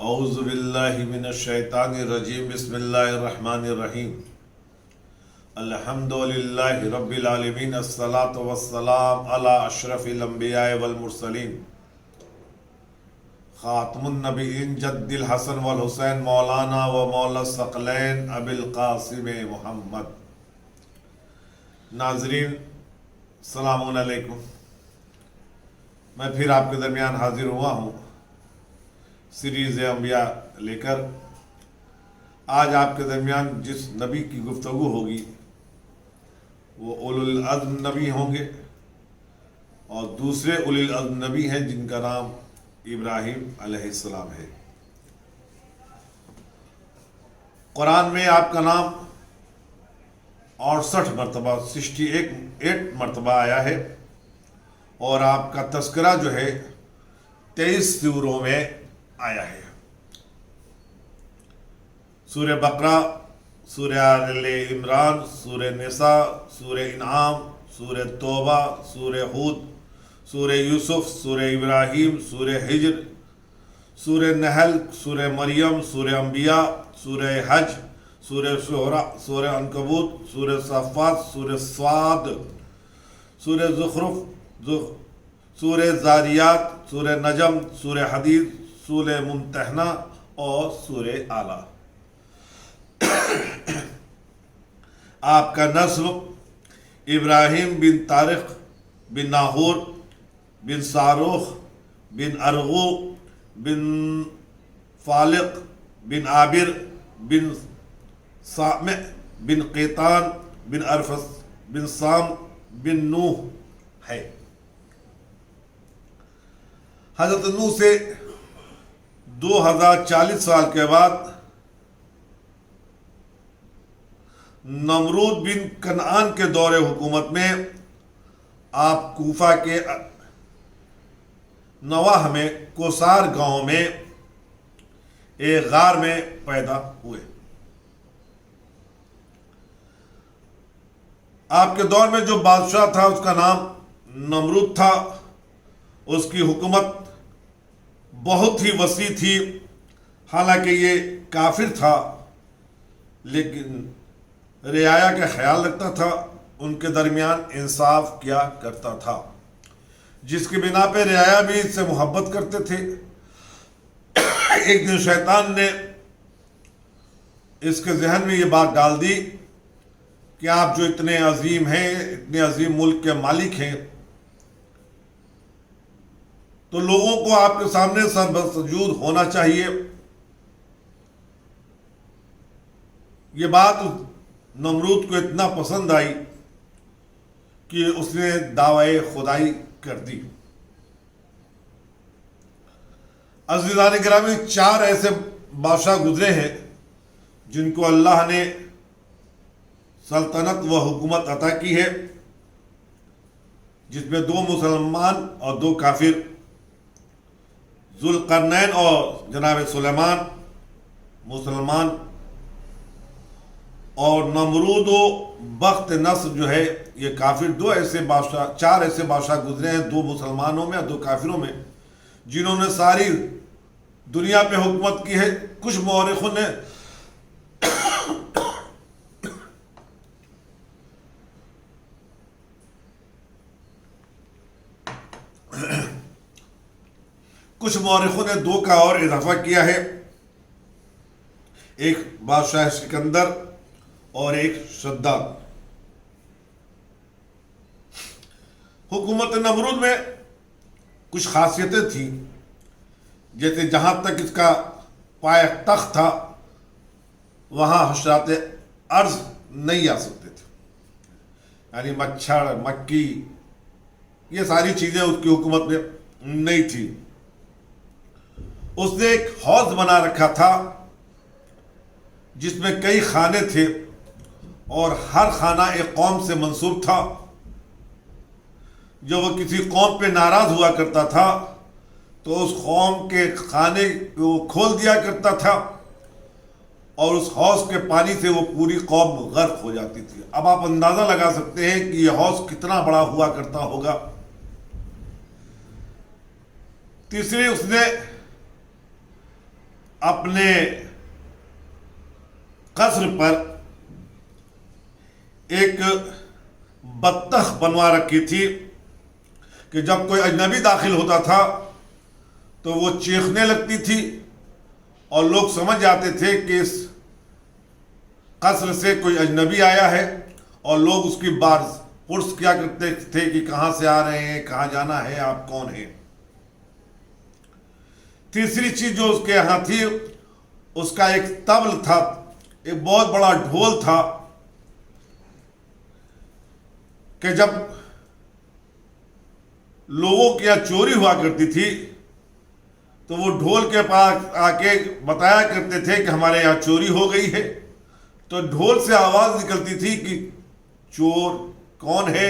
اعوذ باللہ من الشیطان الرجیم بسم اللہ الرحمن الرحیم الحمد للہ رب العالمین الصلاة والسلام علی اشرف الانبیاء والمرسلین خاتم النبیین جد الحسن والحسین مولانا و مولا الثقلین ابی القاسم محمد۔ ناظرین السلام علیکم، میں پھر آپ کے درمیان حاضر ہوا ہوں سیریز انبیاء لے کر۔ آج آپ کے درمیان جس نبی کی گفتگو ہوگی وہ اولو العزم نبی ہوں گے، اور دوسرے اولو العزم نبی ہیں جن کا نام ابراہیم علیہ السلام ہے۔ قرآن میں آپ کا نام 68 مرتبہ 68 مرتبہ آیا ہے، اور آپ کا تذکرہ جو ہے 23 سوروں میں آیا ہے۔ سورہ بقرہ، سورہ آل عمران، سورہ نساء، سورہ انعام، سورہ توبہ، سورہ ہود، سورہ یوسف، سورہ ابراہیم، سورہ ہجر، سورہ نحل، سورہ مریم، سورہ انبیاء، سورہ حج، سورہ شعراء، سورہ عنکبوت، سورہ صافات، سورہ صاد، سورہ زخرف، سورہ زاریات، سورہ نجم، سورہ حدید، سورہ ممتحنہ اور سورہ اعلیٰ۔ آپ کا نسب ابراہیم بن طارق بن ناہور بن صاروخ بن ارغو بن فالق بن عابر بن سامع بن قیطان بن ارفس بن سام بن نوح ہے۔ حضرت نوح سے 2040 سال کے بعد نمرود بن کنعان کے دور حکومت میں آپ کوفہ کے نواح میں کوسار گاؤں میں ایک غار میں پیدا ہوئے۔ آپ کے دور میں جو بادشاہ تھا اس کا نام نمرود تھا۔ اس کی حکومت بہت ہی وسیع تھی، حالانکہ یہ کافر تھا لیکن رعایا کا خیال رکھتا تھا، ان کے درمیان انصاف کیا کرتا تھا، جس کی بنا پہ رعایا بھی اس سے محبت کرتے تھے۔ ایک دن شیطان نے اس کے ذہن میں یہ بات ڈال دی کہ آپ جو اتنے عظیم ہیں، اتنے عظیم ملک کے مالک ہیں، تو لوگوں کو آپ کے سامنے سر بسجود ہونا چاہیے۔ یہ بات نمرود کو اتنا پسند آئی کہ اس نے دعوی خدائی کر دی۔ عزیزان گرامی، 4 ایسے بادشاہ گزرے ہیں جن کو اللہ نے سلطنت و حکومت عطا کی ہے، جس میں 2 مسلمان اور 2 کافر، ذوالقرنین اور جناب سلیمان مسلمان، اور نمرود و بخت نصر جو ہے یہ کافر۔ 4 ایسے بادشاہ گزرے ہیں، 2 مسلمانوں میں اور 2 کافروں میں، جنہوں نے ساری دنیا پہ حکومت کی ہے۔ کچھ مورخوں نے کچھ مورخوں نے 2 کا اور اضافہ کیا ہے، ایک بادشاہ سکندر اور ایک شداد۔ حکومت نمرود میں کچھ خاصیتیں تھیں، جیسے جہاں تک اس کا پائے تخت تھا وہاں حشرات ارض نہیں آ سکتے تھے، یعنی مچھر، مکھی، یہ ساری چیزیں اس کی حکومت میں نہیں تھی۔ اس نے ایک حوض بنا رکھا تھا جس میں کئی خانے تھے، اور ہر خانہ ایک قوم سے منسوب تھا۔ جب وہ کسی قوم پہ ناراض ہوا کرتا تھا تو اس قوم کے خانے کو کھول دیا کرتا تھا، اور اس حوض کے پانی سے وہ پوری قوم غرق ہو جاتی تھی۔ اب آپ اندازہ لگا سکتے ہیں کہ یہ حوض کتنا بڑا ہوا کرتا ہوگا۔ تیسری، اس نے اپنے قصر پر ایک بطخ بنوا رکھی تھی کہ جب کوئی اجنبی داخل ہوتا تھا تو وہ چیخنے لگتی تھی اور لوگ سمجھ جاتے تھے کہ اس قصر سے کوئی اجنبی آیا ہے، اور لوگ اس کی پرس کیا کرتے تھے کہ کہاں سے آ رہے ہیں، کہاں جانا ہے، آپ کون ہیں۔ تیسری چیز جو اس کے یہاں تھی، اس کا ایک طبل تھا، ایک بہت بڑا ڈھول تھا کہ جب لوگوں کی یہاں چوری ہوا کرتی تھی تو وہ ڈھول کے پاس آ کے بتایا کرتے تھے کہ ہمارے یہاں چوری ہو گئی ہے، تو ڈھول سے آواز نکلتی تھی کہ چور کون ہے،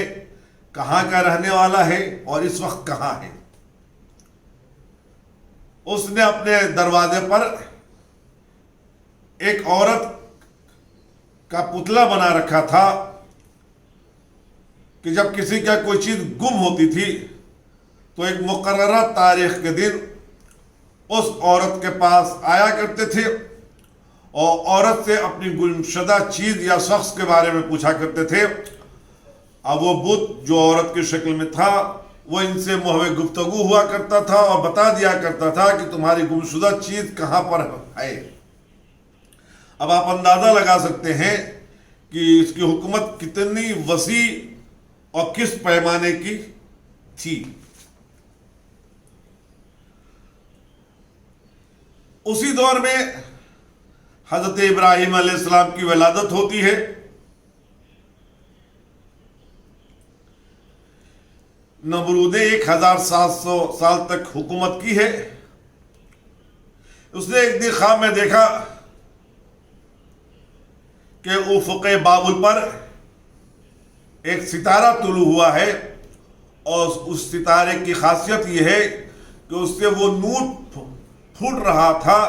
کہاں کا رہنے والا ہے اور اس وقت کہاں ہے۔ اس نے اپنے دروازے پر ایک عورت کا پتلا بنا رکھا تھا کہ جب کسی کا کوئی چیز گم ہوتی تھی تو ایک مقررہ تاریخ کے دن اس عورت کے پاس آیا کرتے تھے اور عورت سے اپنی گمشدہ چیز یا شخص کے بارے میں پوچھا کرتے تھے۔ اب وہ بت جو عورت کی شکل میں تھا وہ ان سے محو گفتگو ہوا کرتا تھا اور بتا دیا کرتا تھا کہ تمہاری گمشدہ چیز کہاں پر ہے۔ اب آپ اندازہ لگا سکتے ہیں کہ اس کی حکومت کتنی وسیع اور کس پیمانے کی تھی۔ اسی دور میں حضرت ابراہیم علیہ السلام کی ولادت ہوتی ہے۔ نمرود نے 1700 سال تک حکومت کی ہے۔ اس نے ایک دن خواب میں دیکھا کہ افق بابل پر ایک ستارہ طلوع ہوا ہے، اور اس ستارے کی خاصیت یہ ہے کہ اس سے وہ نور پھوٹ رہا تھا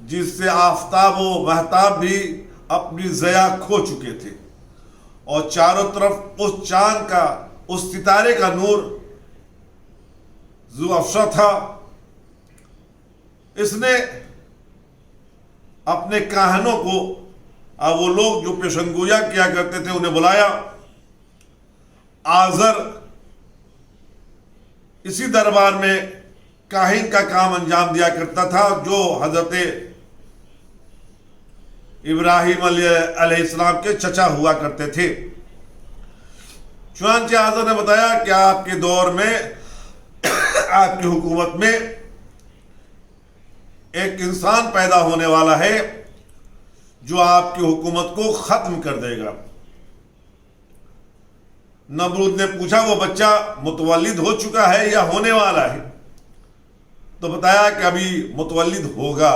جس سے آفتاب و مہتاب بھی اپنی ضیاء کھو چکے تھے، اور چاروں طرف اس چاند کا، اس ستارے کا نور ذو افشاں تھا۔ اس نے اپنے کاہنوں کو، وہ لوگ جو پیشن گویا کیا کرتے تھے، انہیں بلایا۔ آزر اسی دربار میں کاہن کا کام انجام دیا کرتا تھا جو حضرت ابراہیم علیہ السلام کے چچا ہوا کرتے تھے۔ چنانچہ آزر نے بتایا کہ آپ کے دور میں، آپ کی حکومت میں ایک انسان پیدا ہونے والا ہے جو آپ کی حکومت کو ختم کر دے گا۔ نمرود نے پوچھا وہ بچہ متولد ہو چکا ہے یا ہونے والا ہے؟ تو بتایا کہ ابھی متولد ہوگا۔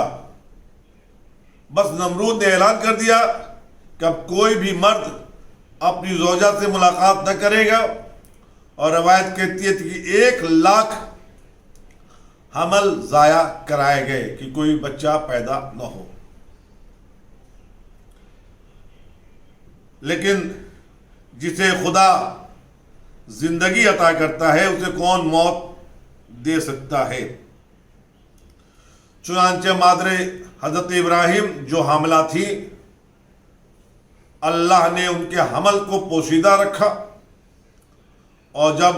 بس نمرود نے اعلان کر دیا کہ اب کوئی بھی مرد اپنی زوجہ سے ملاقات نہ کرے گا، اور روایت کہتی ہے کہ 1,00,000 حمل ضائع کرائے گئے کہ کوئی بچہ پیدا نہ ہو۔ لیکن جسے خدا زندگی عطا کرتا ہے اسے کون موت دے سکتا ہے؟ چنانچہ مادر حضرت ابراہیم جو حاملہ تھی، اللہ نے ان کے حمل کو پوشیدہ رکھا، اور جب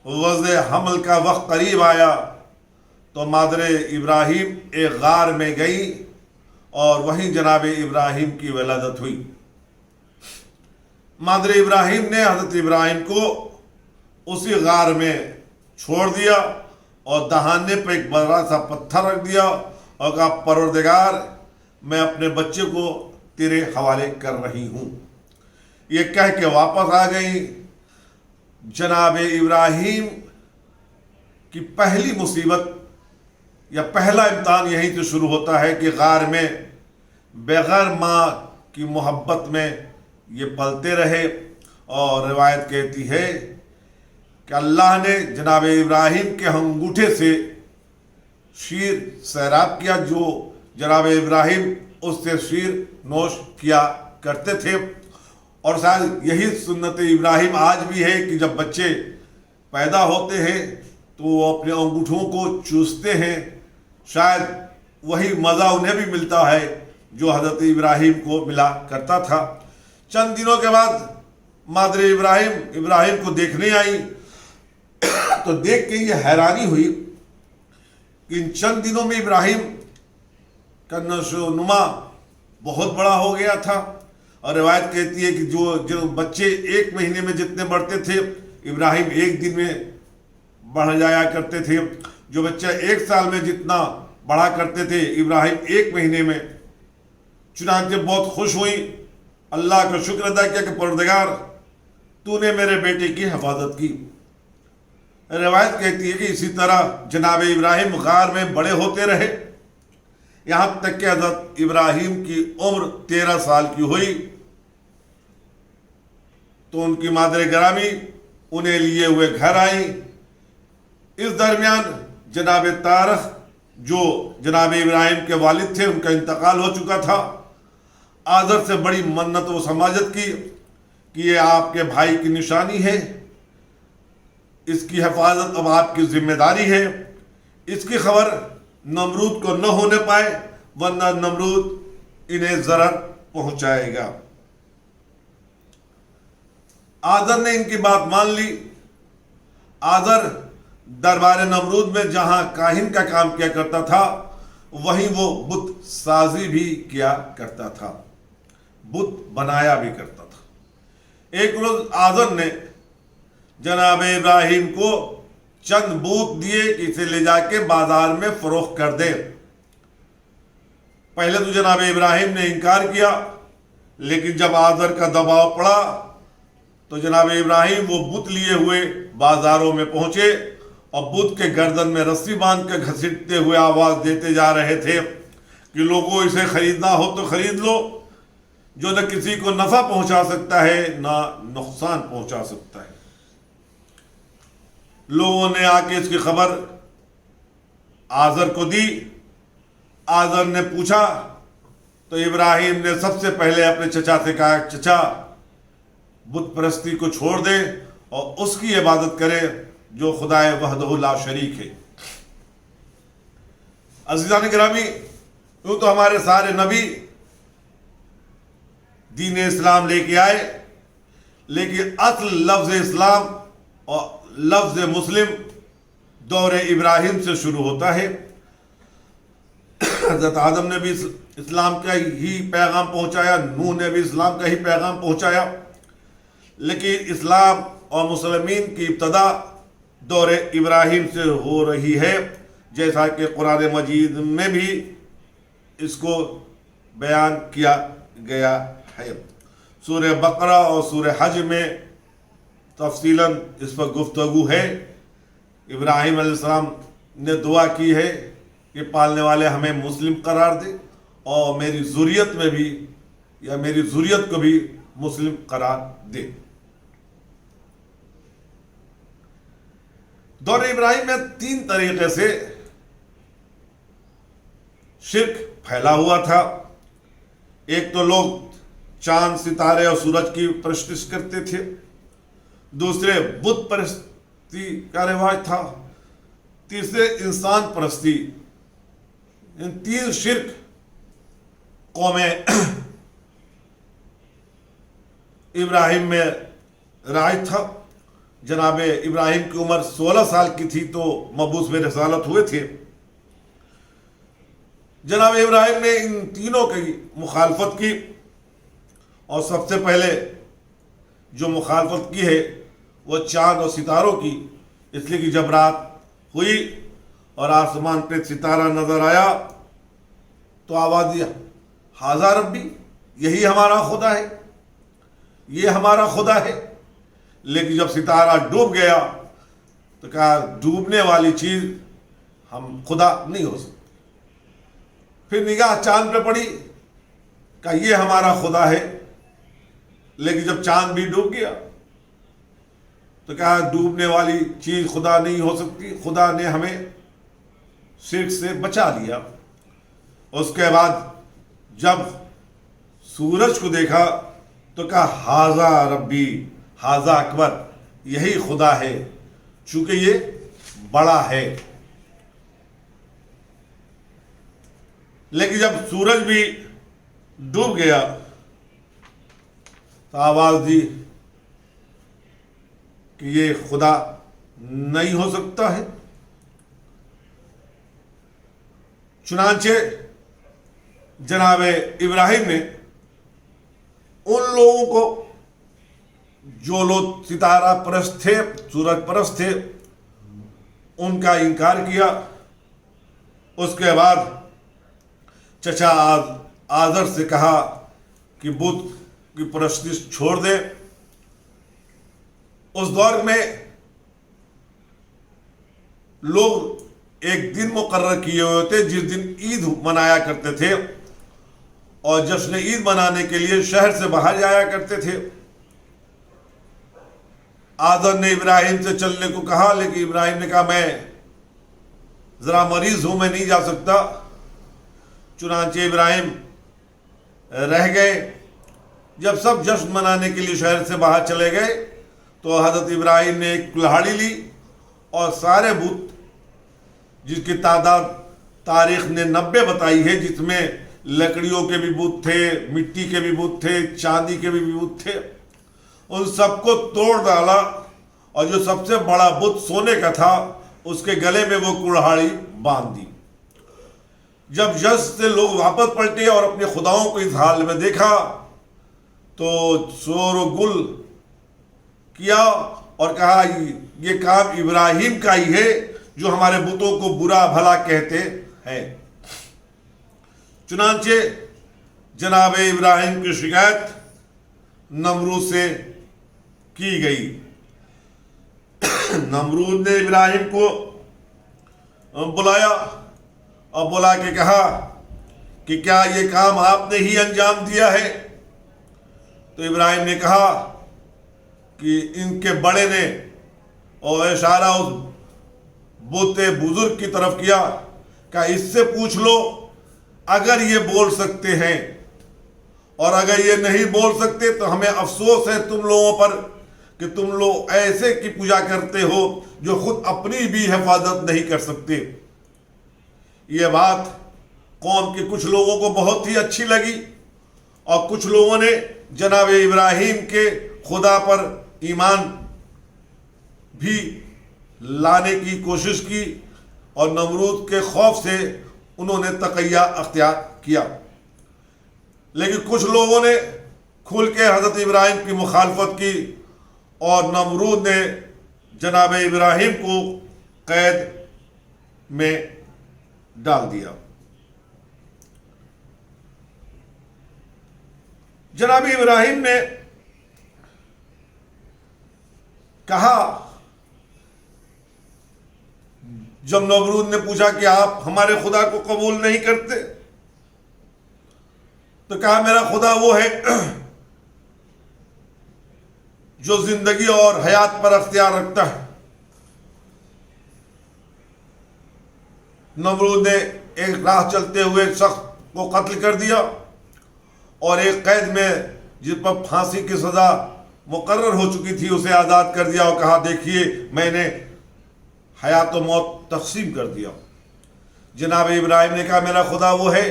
وضع حمل کا وقت قریب آیا تو مادر ابراہیم ایک غار میں گئی اور وہیں جناب ابراہیم کی ولادت ہوئی۔ مادر ابراہیم نے حضرت ابراہیم کو اسی غار میں چھوڑ دیا اور دہانے پہ ایک بڑا سا پتھر رکھ دیا اور کہا پروردگار میں اپنے بچے کو تیرے حوالے کر رہی ہوں۔ یہ کہہ کے واپس آ گئی۔ جناب ابراہیم کی پہلی مصیبت یا پہلا امتحان یہیں سے شروع ہوتا ہے کہ غار میں بغیر ماں کی محبت میں یہ پلتے رہے، اور روایت کہتی ہے کہ اللہ نے جناب ابراہیم کے انگوٹھے سے شیر سیراب کیا، جو جناب ابراہیم اس سے شیر نوش کیا کرتے تھے۔ اور شاید یہی سنت ابراہیم آج بھی ہے کہ جب بچے پیدا ہوتے ہیں تو وہ اپنے انگوٹھوں کو چوستے ہیں، شاید وہی مزہ انہیں بھی ملتا ہے جو حضرت ابراہیم کو ملا کرتا تھا۔ چند دنوں کے بعد مادر ابراہیم کو دیکھنے آئی تو دیکھ کے یہ حیرانی ہوئی کہ ان چند دنوں میں ابراہیم کا نشو و نما بہت بڑا ہو گیا تھا، اور روایت کہتی ہے کہ جو بچے ایک مہینے میں جتنے بڑھتے تھے ابراہیم ایک دن میں بڑھ جایا کرتے تھے، جو بچہ ایک سال میں جتنا بڑھا کرتے تھے ابراہیم ایک مہینے میں۔ چنانچہ بہت خوش ہوئی، اللہ کا شکر ادا کیا کہ پروردگار تو نے میرے بیٹے کی حفاظت کی۔ روایت کہتی ہے کہ اسی طرح جناب ابراہیم غار میں بڑے ہوتے رہے، یہاں تک کہ حضرت ابراہیم کی عمر 13 سال کی ہوئی تو ان کی مادر گرامی انہیں لیے ہوئے گھر آئیں۔ اس درمیان جناب تارخ جو جناب ابراہیم کے والد تھے ان کا انتقال ہو چکا تھا۔ آذر سے بڑی منت و سماجت کی کہ یہ آپ کے بھائی کی نشانی ہے، اس کی حفاظت اب آپ کی ذمہ داری ہے۔ اس کی خبر نمرود کو نہ ہونے پائے ورنہ نمرود انہیں ضرر پہنچائے گا۔ آذر نے ان کی بات مان لی۔ آذر دربار نمرود میں جہاں کاہن کا کام کیا کرتا تھا وہیں وہ بت سازی بھی کیا کرتا تھا، بت بنایا بھی کرتا تھا۔ ایک روز آذر نے جناب ابراہیم کو چند بوت دیے کہ اسے لے جا کے بازار میں فروخت کر دے۔ پہلے تو جناب ابراہیم نے انکار کیا، لیکن جب آذر کا دباؤ پڑا تو جناب ابراہیم وہ بت لیے ہوئے بازاروں میں پہنچے اور بت کے گردن میں رسی باندھ کے گھسیٹتے ہوئے آواز دیتے جا رہے تھے کہ لوگوں اسے خریدنا ہو تو خرید لو، جو نہ کسی کو نفع پہنچا سکتا ہے نہ نقصان پہنچا سکتا ہے۔ لوگوں نے آ کے اس کی خبر آذر کو دی۔ آذر نے پوچھا تو ابراہیم نے سب سے پہلے اپنے چچا سے کہا، چچا بت پرستی کو چھوڑ دے اور اس کی عبادت کرے جو خدائے وحدہ لا شریک ہے۔ عزیزان گرامی، یوں تو ہمارے سارے نبی دین اسلام لے کے آئے، لیکن اصل لفظ اسلام اور لفظ مسلم دور ابراہیم سے شروع ہوتا ہے۔ حضرت آدم نے بھی اسلام کا ہی پیغام پہنچایا، نوح نے بھی اسلام کا ہی پیغام پہنچایا، لیکن اسلام اور مسلمین کی ابتدا دور ابراہیم سے ہو رہی ہے، جیسا کہ قرآن مجید میں بھی اس کو بیان کیا گیا ہے۔ سورہ بقرہ اور سورہ حج میں تفصیلاً اس پر گفتگو ہے۔ ابراہیم علیہ السلام نے دعا کی ہے کہ پالنے والے ہمیں مسلم قرار دے اور میری ذریت میں بھی یا میری ذریت کو بھی مسلم قرار دے۔ دور ابراہیم میں 3 طریقے سے شرک پھیلا ہوا تھا۔ ایک تو لوگ چاند، ستارے اور سورج کی پرستش کرتے تھے، دوسرے بت پرستی کا رواج تھا، تیسرے انسان پرستی۔ ان 3 شرک قوم ابراہیم میں رائج تھا۔ جناب ابراہیم کی عمر 16 سال کی تھی تو مبعوث میں رسالت ہوئے تھے۔ جناب ابراہیم نے ان تینوں کی مخالفت کی، اور سب سے پہلے جو مخالفت کی ہے وہ چاند اور ستاروں کی، اس لیے کہ جب رات ہوئی اور آسمان پہ ستارہ نظر آیا تو آواز دیا، ھذا ربی، یہی ہمارا خدا ہے، یہ ہمارا خدا ہے۔ لیکن جب ستارہ ڈوب گیا تو کہا ڈوبنے والی چیز ہم خدا نہیں ہو سکتی۔ پھر نگاہ چاند پہ پڑی، کہا یہ ہمارا خدا ہے، لیکن جب چاند بھی ڈوب گیا تو کہا ڈوبنے والی چیز خدا نہیں ہو سکتی، خدا نے ہمیں شرک سے بچا لیا۔ اس کے بعد جب سورج کو دیکھا تو کہا ھذا ربی، ھذا اکبر، یہی خدا ہے، چونکہ یہ بڑا ہے۔ لیکن جب سورج بھی ڈوب گیا تو آواز دی کہ یہ خدا نہیں ہو سکتا ہے۔ چنانچہ جناب ابراہیم نے ان لوگوں کو جو لوگ ستارہ پرست تھے، سورج پرست تھے، ان کا انکار کیا۔ اس کے بعد چچا آزر سے کہا کہ بت کی پرستش چھوڑ دے۔ اس دور میں لوگ ایک دن مقرر کیے ہوئے تھے جس دن عید منایا کرتے تھے، اور جشن عید منانے کے لیے شہر سے باہر جایا کرتے تھے۔ آزر نے ابراہیم سے چلنے کو کہا، لیکن ابراہیم نے کہا میں ذرا مریض ہوں، میں نہیں جا سکتا۔ چنانچہ ابراہیم رہ گئے۔ جب سب جشن منانے کے لیے شہر سے باہر چلے گئے تو حضرت ابراہیم نے ایک کلہاڑی لی اور سارے بت، جس کی تعداد تاریخ نے 90 بتائی ہے، جس میں لکڑیوں کے بھی بت تھے، مٹی کے بھی بت تھے، چاندی کے بھی بت تھے، ان سب کو توڑ ڈالا، اور جو سب سے بڑا بت سونے کا تھا اس کے گلے میں وہ کلہاڑی باندھ دی۔ جب یس سے لوگ واپس پلٹے اور اپنے خداؤں کو اس حال میں دیکھا تو شور و گل کیا اور کہا یہ کام ابراہیم کا ہی ہے جو ہمارے بتوں کو برا بھلا کہتے ہیں۔ چنانچہ جناب ابراہیم کی شکایت نمرود سے کی گئی۔ نمرود نے ابراہیم کو بلایا اور بلا کے کہا کہ کیا یہ کام آپ نے ہی انجام دیا ہے؟ تو ابراہیم نے کہا کہ ان کے بڑے نے، اور اشارہ اس بت بزرگ کی طرف کیا، کہ اس سے پوچھ لو اگر یہ بول سکتے ہیں، اور اگر یہ نہیں بول سکتے تو ہمیں افسوس ہے تم لوگوں پر کہ تم لوگ ایسے کی پوجا کرتے ہو جو خود اپنی بھی حفاظت نہیں کر سکتے۔ یہ بات قوم کے کچھ لوگوں کو بہت ہی اچھی لگی، اور کچھ لوگوں نے جناب ابراہیم کے خدا پر ایمان بھی لانے کی کوشش کی، اور نمرود کے خوف سے انہوں نے تقیہ اختیار کیا۔ لیکن کچھ لوگوں نے کھل کے حضرت ابراہیم کی مخالفت کی، اور نمرود نے جناب ابراہیم کو قید میں ڈال دیا۔ جناب ابراہیم نے کہا، جب نمرود نے پوچھا کہ آپ ہمارے خدا کو قبول نہیں کرتے، تو کہا میرا خدا وہ ہے جو زندگی اور حیات پر اختیار رکھتا ہے۔ نمرود نے ایک راہ چلتے ہوئے شخص کو قتل کر دیا، اور ایک قید میں جس پر پھانسی کی سزا مقرر ہو چکی تھی اسے آزاد کر دیا، اور کہا دیکھیے میں نے حیات و موت تقسیم کر دیا۔ جناب ابراہیم نے کہا میرا خدا وہ ہے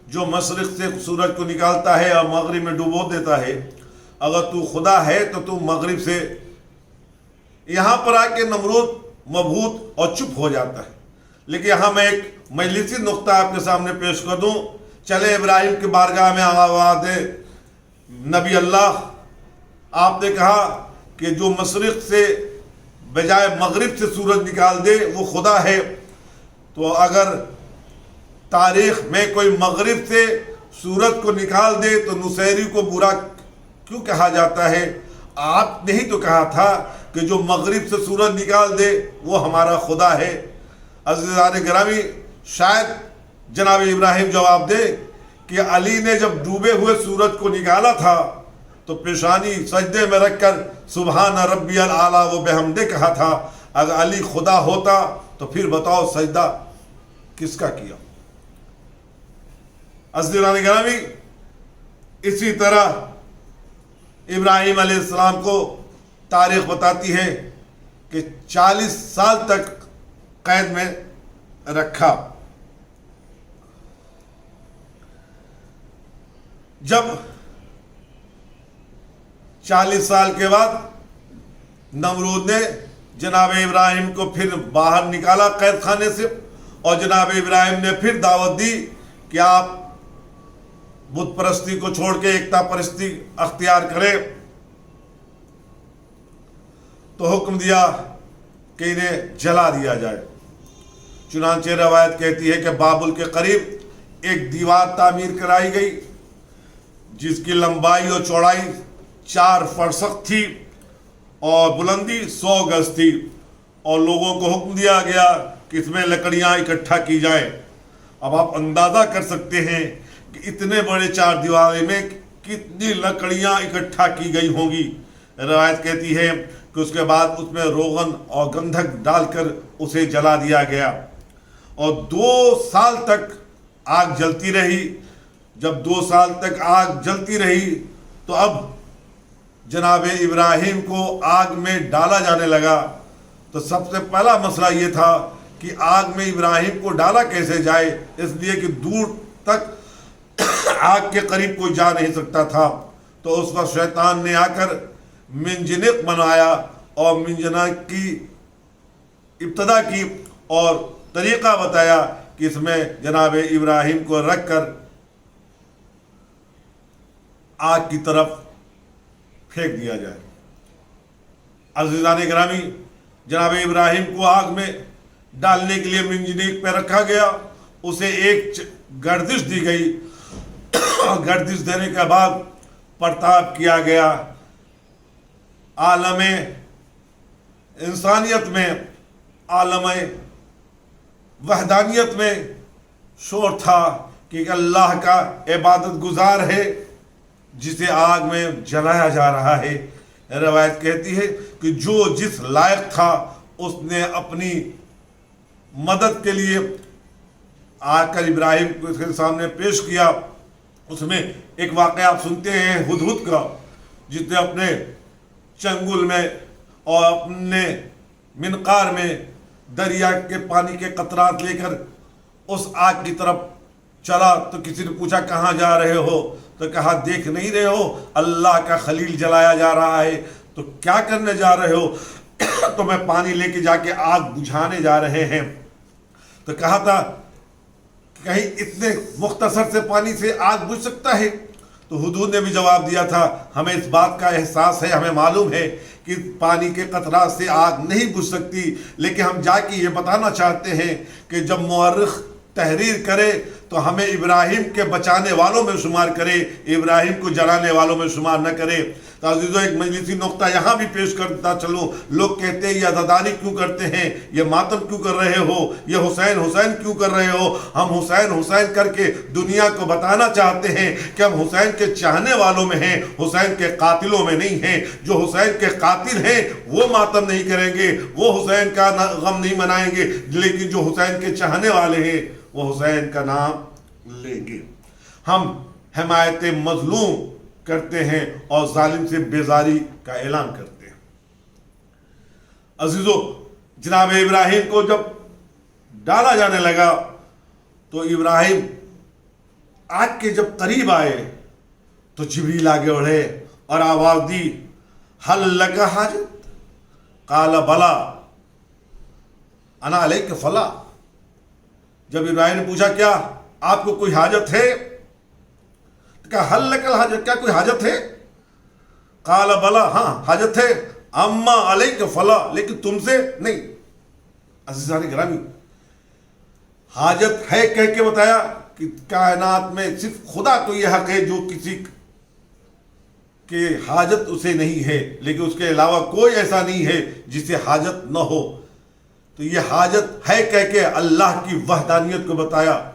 جو مشرق سے سورج کو نکالتا ہے اور مغرب میں ڈبو دیتا ہے۔ اگر تو خدا ہے تو تو مغرب سے۔ یہاں پر آ کے نمرود مبہوت اور چپ ہو جاتا ہے۔ لیکن یہاں میں ایک مجلسی نقطہ آپ کے سامنے پیش کر دوں۔ چلے ابراہیم کی بارگاہ میں آواز دے، نبی اللہ آپ نے کہا کہ جو مشرق سے بجائے مغرب سے سورج نکال دے وہ خدا ہے، تو اگر تاریخ میں کوئی مغرب سے سورج کو نکال دے تو نصیری کو برا کیوں کہا جاتا ہے؟ آپ نے ہی تو کہا تھا کہ جو مغرب سے سورج نکال دے وہ ہمارا خدا ہے۔ عزیزان گرامی، شاید جناب ابراہیم جواب دے کہ علی نے جب ڈوبے ہوئے سورج کو نکالا تھا تو پیشانی سجدے میں رکھ کر سبحان ربی الاعلیٰ و بحمدہ کہا تھا۔ اگر علی خدا ہوتا تو پھر بتاؤ سجدہ کس کا کیا؟ عزیزان گرامی، اسی طرح ابراہیم علیہ السلام کو تاریخ بتاتی ہے کہ 40 سال تک قید میں رکھا۔ جب 40 سال کے بعد نمرود نے جناب ابراہیم کو پھر باہر نکالا قید خانے سے، اور جناب ابراہیم نے پھر دعوت دی کہ آپ بت پرستی کو چھوڑ کے ایکتا پرستی اختیار کریں، تو حکم دیا کہ انہیں جلا دیا جائے۔ چنانچہ روایت کہتی ہے کہ بابل کے قریب ایک دیوار تعمیر کرائی گئی جس کی لمبائی اور چوڑائی 4 فرسخ تھی اور بلندی 100 گز تھی، اور لوگوں کو حکم دیا گیا کہ اس میں لکڑیاں اکٹھا کی جائیں۔ اب آپ اندازہ کر سکتے ہیں کہ اتنے بڑے 4 دیوارے میں کتنی لکڑیاں اکٹھا کی گئی ہوں گی۔ روایت کہتی ہے کہ اس کے بعد اس میں روغن اور گندھک ڈال کر اسے جلا دیا گیا، اور 2 سال تک آگ جلتی رہی۔ جب 2 سال تک آگ جلتی رہی تو اب جناب ابراہیم کو آگ میں ڈالا جانے لگا۔ تو سب سے پہلا مسئلہ یہ تھا کہ آگ میں ابراہیم کو ڈالا کیسے جائے، اس لیے کہ دور تک آگ کے قریب کوئی جا نہیں سکتا تھا۔ تو اس وقت شیطان نے آ کر منجنیق بنایا اور منجنیق کی ابتدا کی اور طریقہ بتایا کہ اس میں جناب ابراہیم کو رکھ کر آگ کی طرف پھینک دیا جائے۔ عزیزان گرامی، جناب ابراہیم کو آگ میں ڈالنے کے لیے منجنیق پہ رکھا گیا، اسے ایک گردش دی گئی، گردش دینے کے بعد پرتاب کیا گیا۔ عالم انسانیت میں، عالم وحدانیت میں شور تھا کہ اللہ کا عبادت گزار ہے جسے آگ میں جلایا جا رہا ہے۔ روایت کہتی ہے کہ جو جس لائق تھا اس نے اپنی مدد کے لیے آ کر ابراہیم کو اس کے سامنے پیش کیا۔ اس میں ایک واقعہ آپ سنتے ہیں ہدہد کا، جس نے اپنے چنگل میں اور اپنے منقار میں دریا کے پانی کے قطرات لے کر اس آگ کی طرف چلا۔ تو کسی نے پوچھا کہاں جا رہے ہو؟ تو کہا دیکھ نہیں رہے ہو اللہ کا خلیل جلایا جا رہا ہے؟ تو کیا کرنے جا رہے ہو؟ تو میں پانی لے کے جا کے آگ بجھانے جا رہے ہیں۔ تو کہا تھا کہیں اتنے مختصر سے پانی سے آگ بجھ سکتا ہے؟ تو ہدہد نے بھی جواب دیا تھا ہمیں اس بات کا احساس ہے، ہمیں معلوم ہے کہ پانی کے قطرات سے آگ نہیں بجھ سکتی، لیکن ہم جا کے یہ بتانا چاہتے ہیں کہ جب مورخ تحریر کرے تو ہمیں ابراہیم کے بچانے والوں میں شمار کرے، ابراہیم کو جلانے والوں میں شمار نہ کرے۔ تو عزیزو، ایک مجلسی نقطہ یہاں بھی پیش کرتا چلوں۔ لوگ کہتے ہیں یہ عزاداری کیوں کرتے ہیں، یہ ماتم کیوں کر رہے ہو، یہ حسین حسین کیوں کر رہے ہو؟ ہم حسین حسین کر کے دنیا کو بتانا چاہتے ہیں کہ ہم حسین کے چاہنے والوں میں ہیں، حسین کے قاتلوں میں نہیں ہیں۔ جو حسین کے قاتل ہیں وہ ماتم نہیں کریں گے، وہ حسین کا غم نہیں منائیں گے، لیکن جو حسین کے چاہنے والے ہیں وہ حسین کا نام لیں گے۔ ہم حمایت مظلوم کرتے ہیں اور ظالم سے بیزاری کا اعلان کرتے ہیں۔ عزیزو، جناب ابراہیم کو جب ڈالا جانے لگا تو ابراہیم آگ کے جب قریب آئے تو جبریل آگے بڑھے اور آواز دی حل لک حاجت؟ قال بلا انا علیک فلا۔ جب ابراہیم نے پوچھا کیا آپ کو کوئی حاجت ہے؟ تو کہا حل لک الحاجت، کیا کوئی حاجت ہے؟ قال بلا، ہاں حاجت ہے، اما علیک فلا، لیکن تم سے نہیں۔ عزیزان گرامی، حاجت ہے کہہ کے بتایا کہ کائنات میں صرف خدا کو یہ حق ہے جو کسی کہ حاجت اسے نہیں ہے، لیکن اس کے علاوہ کوئی ایسا نہیں ہے جسے حاجت نہ ہو۔ تو یہ حاجت ہے کہہ کے اللہ کی وحدانیت کو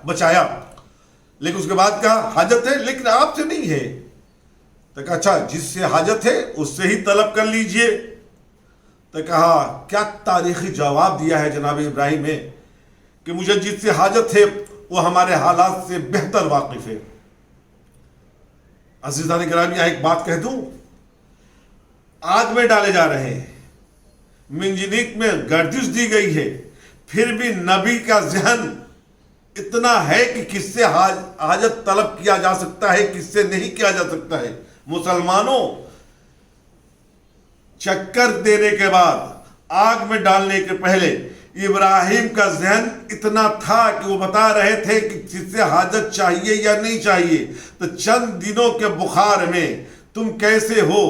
بچایا، لیکن اس کے بعد کہا حاجت ہے لیکن آپ سے نہیں ہے۔ تو کہا اچھا جس سے حاجت ہے اس سے ہی طلب کر لیجئے۔ تو کہا کیا تاریخی جواب دیا ہے جناب ابراہیم نے کہ مجھے جس سے حاجت ہے وہ ہمارے حالات سے بہتر واقف ہے۔ عزیزان گرامی، ایک بات کہہ دوں، آگ میں ڈالے جا رہے ہیں، منجنیق میں گردش دی گئی ہے، پھر بھی نبی کا ذہن اتنا ہے کہ کس سے حاجت طلب کیا جا سکتا ہے، کس سے نہیں کیا جا سکتا ہے۔ مسلمانوں، چکر دینے کے بعد، آگ میں ڈالنے کے پہلے ابراہیم کا ذہن اتنا تھا کہ وہ بتا رہے تھے کہ جس سے حاجت چاہیے یا نہیں چاہیے۔ تو چند دنوں کے بخار میں تم کیسے ہو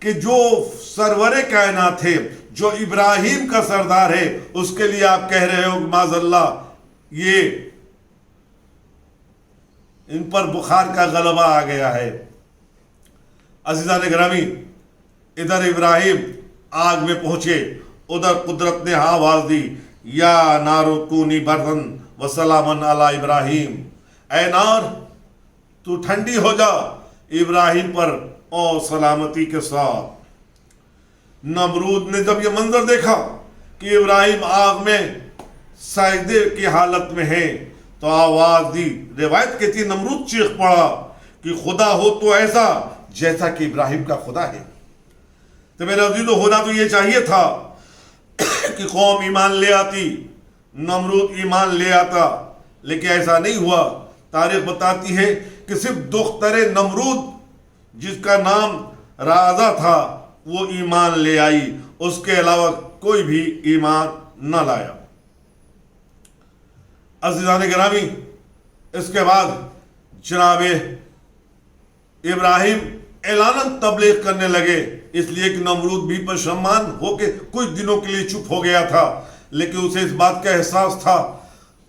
کہ جو سرور کائنات ہے، جو ابراہیم کا سردار ہے، اس کے لیے آپ کہہ رہے ہو کہ معاذ اللہ یہ ان پر بخار کا غلبہ آ گیا ہے۔ عزیزان گرامی، ادھر ابراہیم آگ میں پہنچے، ادھر قدرت نے آواز دی، یا نارو کونی بردن وسلامن علی ابراہیم، اے نار تو ٹھنڈی ہو جا ابراہیم پر اور سلامتی کے ساتھ۔ نمرود نے جب یہ منظر دیکھا کہ ابراہیم آگ میں سجدے کی حالت میں ہے تو آواز دی۔ روایت کہتی نمرود چیخ پڑا کہ خدا ہو تو ایسا جیسا کہ ابراہیم کا خدا ہے۔ تو میرے عزیزو، ہونا تو یہ چاہیے تھا کہ قوم ایمان لے آتی، نمرود ایمان لے آتا، لیکن ایسا نہیں ہوا۔ تاریخ بتاتی ہے کہ صرف دختر نمرود جس کا نام رازہ تھا وہ ایمان لے آئی، اس کے علاوہ کوئی بھی ایمان نہ لایا۔ عزیزان گرامی، اس کے بعد جناب ابراہیم اعلاناً تبلیغ کرنے لگے، اس لیے کہ نمرود بھی پشیمان ہو کے کچھ دنوں کے لیے چپ ہو گیا تھا، لیکن اسے اس بات کا احساس تھا۔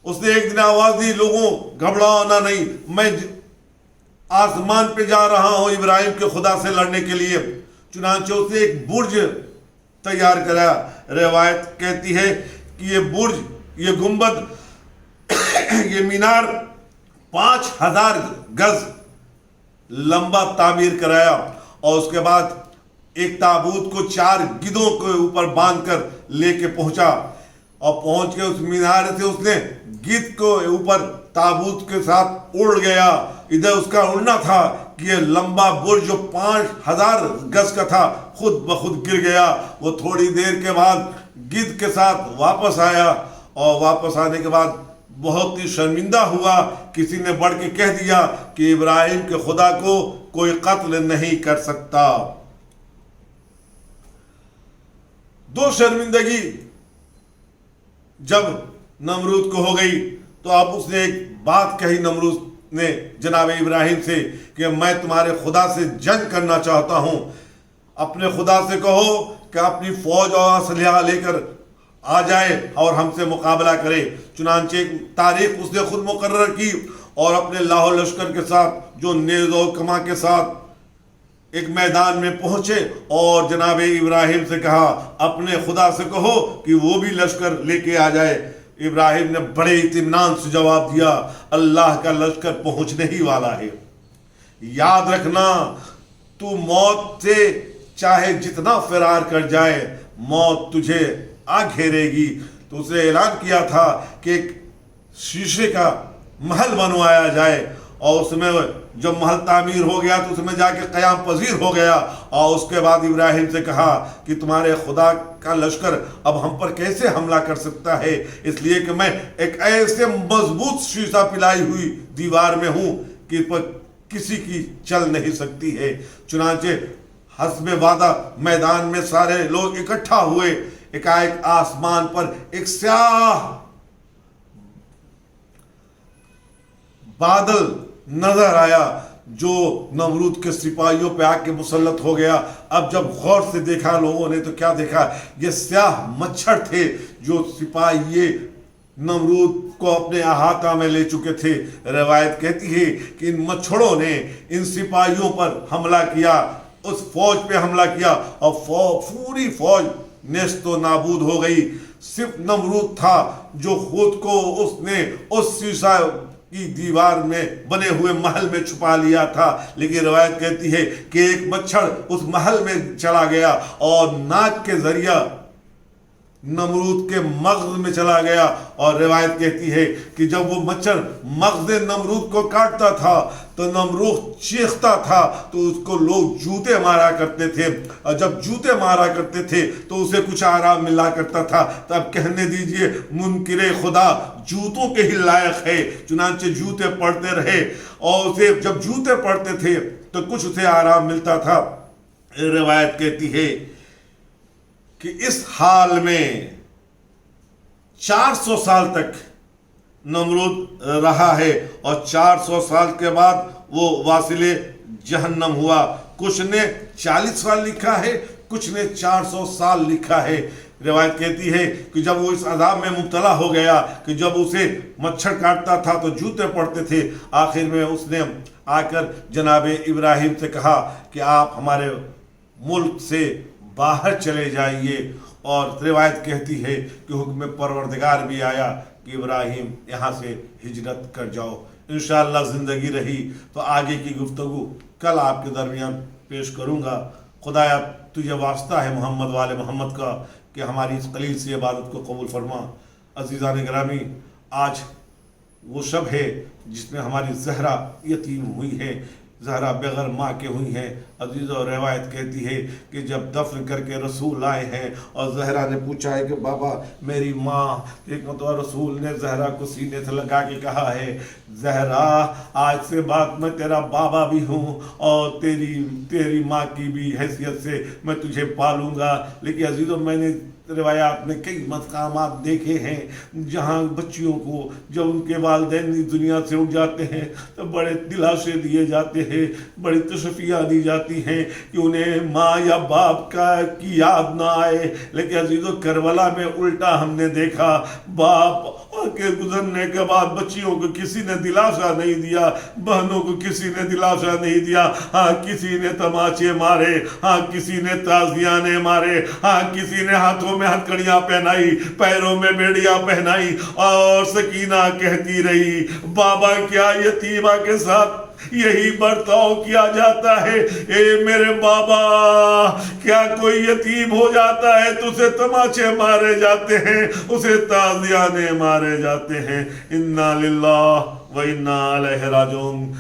اس نے ایک دن آواز دی، لوگوں گھبرانا نہیں، میں آسمان پہ جا رہا ہوں ابراہیم کے خدا سے لڑنے کے لیے۔ چنانچہ اس نے ایک برج تیار کرا۔ روایت کہتی ہے کہ یہ برج، یہ گنبد، یہ مینار 5000 گز لمبا تعمیر کرایا، اور اس کے بعد ایک تابوت کو 4 گدھوں کے اوپر باندھ کر لے کے پہنچا، اور پہنچ کے اس مینار سے اس نے گدھ کو اوپر تابوت کے ساتھ اڑ گیا۔ ادھر اس کا اڑنا تھا کہ یہ لمبا برج جو 5000 گز کا تھا خود بخود گر گیا۔ وہ تھوڑی دیر کے بعد گدھ کے ساتھ واپس آیا، اور واپس آنے کے بعد بہت ہی شرمندہ ہوا۔ کسی نے بڑھ کے کہہ دیا کہ ابراہیم کے خدا کو کوئی قتل نہیں کر سکتا۔ دو شرمندگی جب نمرود کو ہو گئی تو اب اس نے ایک بات کہی، نمرود نے جناب ابراہیم سے، کہ میں تمہارے خدا سے جنگ کرنا چاہتا ہوں۔ اپنے خدا سے کہو کہ اپنی فوج اور اسلحہ لے کر آ جائے اور ہم سے مقابلہ کرے۔ چنانچہ ایک تاریخ اس نے خود مقرر کی، اور اپنے لاہو لشکر کے ساتھ، جو نیز و کماں کے ساتھ، ایک میدان میں پہنچے، اور جناب ابراہیم سے کہا اپنے خدا سے کہو کہ وہ بھی لشکر لے کے آ جائے۔ ابراہیم نے بڑے اطمینان سے جواب دیا، اللہ کا لشکر پہنچنے ہی والا ہے۔ یاد رکھنا، تو موت سے چاہے جتنا فرار کر جائے، موت تجھے آ گھیرے گی۔ تو اس نے اعلان کیا تھا کہ ایک شیشے کا محل بنوایا جائے، اور اس میں جب محل تعمیر ہو گیا تو اس میں جا کے قیام پذیر ہو گیا۔ اور اس کے بعد ابراہیم سے کہا کہ تمہارے خدا کا لشکر اب ہم پر کیسے حملہ کر سکتا ہے، اس لیے کہ میں ایک ایسے مضبوط شیشہ پلائی ہوئی دیوار میں ہوں کہ اس پر کسی کی چل نہیں سکتی ہے۔ چنانچہ حسب وعدہ میدان میں سارے لوگ اکٹھا ہوئے۔ ایک آسمان پر ایک سیاہ بادل نظر آیا جو نمرود کے سپاہیوں پہ آ کے مسلط ہو گیا۔ اب جب غور سے دیکھا لوگوں نے تو کیا دیکھا، یہ سیاہ مچھر تھے جو سپاہی نمرود کو اپنے احاطہ میں لے چکے تھے۔ روایت کہتی ہے کہ ان مچھروں نے ان سپاہیوں پر حملہ کیا، اس فوج پہ حملہ کیا، اور پوری فوج نیست و نابود ہو گئی۔ صرف نمرود تھا جو خود کو اس نے اس شیشہ کی دیوار میں بنے ہوئے محل میں چھپا لیا تھا، لیکن روایت کہتی ہے کہ ایک مچھر اس محل میں چلا گیا اور ناک کے ذریعہ نمرود کے مغز میں چلا گیا، اور روایت کہتی ہے کہ جب وہ مچھر مغز نمرود کو کاٹتا تھا تو نمرود چیختا تھا، تو اس کو لوگ جوتے مارا کرتے تھے، اور جب جوتے مارا کرتے تھے تو اسے کچھ آرام ملا کرتا تھا۔ تب کہنے دیجئے منکر خدا جوتوں کے ہی لائق ہے، چنانچہ جوتے پڑتے رہے، اور اسے جب جوتے پڑتے تھے تو کچھ اسے آرام ملتا تھا۔ روایت کہتی ہے کہ اس حال میں 400 سال تک نمرود رہا ہے، اور 400 سال کے بعد وہ واصل جہنم ہوا۔ کچھ نے 40 سال لکھا ہے، کچھ نے 400 سال لکھا ہے۔ روایت کہتی ہے کہ جب وہ اس عذاب میں مبتلا ہو گیا کہ جب اسے مچھر کاٹتا تھا تو جوتے پڑتے تھے، آخر میں اس نے آ کر جناب ابراہیم سے کہا کہ آپ ہمارے ملک سے باہر چلے جائیے، اور روایت کہتی ہے کہ حکم پروردگار بھی آیا کہ ابراہیم یہاں سے ہجرت کر جاؤ۔ انشاءاللہ زندگی رہی تو آگے کی گفتگو کل آپ کے درمیان پیش کروں گا۔ خدایا تجھے واسطہ ہے محمد والے محمد کا کہ ہماری اس قلیل سی عبادت کو قبول فرما۔ عزیزان گرامی، آج وہ شب ہے جس میں ہماری زہرا یتیم ہوئی ہے، زہرا بغیر ماں کے ہوئی ہیں۔ عزیز اور روایت کہتی ہے کہ جب دفن کر کے رسول آئے ہیں اور زہرا نے پوچھا ہے کہ بابا میری ماں، ایک مرتبہ رسول نے زہرا کو سینے سے لگا کے کہا ہے زہرا آج سے بعد میں تیرا بابا بھی ہوں اور تیری ماں کی بھی حیثیت سے میں تجھے پالوں گا۔ لیکن عزیزوں، میں نے روایات میں کئی مقامات دیکھے ہیں جہاں بچیوں کو جب ان کے والدین اس دنیا سے اٹھ جاتے ہیں تو بڑے دلاسے دیے جاتے ہیں، بڑی تشفیاں دی جاتی ہیں کہ انہیں ماں یا باپ کی یاد نہ آئے۔ لیکن عزیزوں، کربلا میں الٹا ہم نے دیکھا، باپ کے گزرنے کے بعد بچیوں کو کسی نے دلاسا نہیں دیا، بہنوں کو کسی نے دلاسا نہیں دیا۔ ہاں کسی نے تماچے مارے، ہاں کسی نے تازیانے مارے، ہاں کسی نے ہاتھوں میں ہتھکڑیاں پہنائی، پیروں میں بیڑیاں پہنائی، اور سکینہ کہتی رہی بابا کیا یتیمہ کے ساتھ یہی برتاؤ کیا جاتا ہے؟ اے میرے بابا، کیا کوئی یتیم ہو جاتا ہے تو اسے تماچے مارے جاتے ہیں، اسے تازیانے مارے جاتے ہیں؟ انا للہ و انا الیہ راجعون۔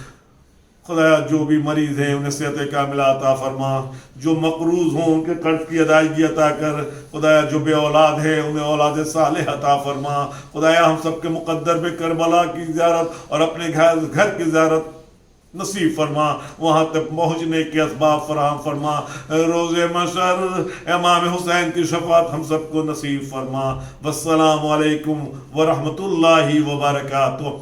خدایا جو بھی مریض ہیں انہیں صحت کاملہ عطا فرما، جو مقروض ہوں ان کے قرض کی ادائیگی عطا کر، خدایا جو بے اولاد ہیں انہیں اولاد صالح عطا فرما۔ خدایا ہم سب کے مقدر پہ کربلا کی زیارت اور اپنے گھر کی زیارت نصیب فرما، وہاں تک پہنچنے کے اسباب فراہم فرما۔ روز محشر امام حسین کی شفاعت ہم سب کو نصیب فرما۔ والسلام علیکم ورحمۃ اللہ وبرکاتہ۔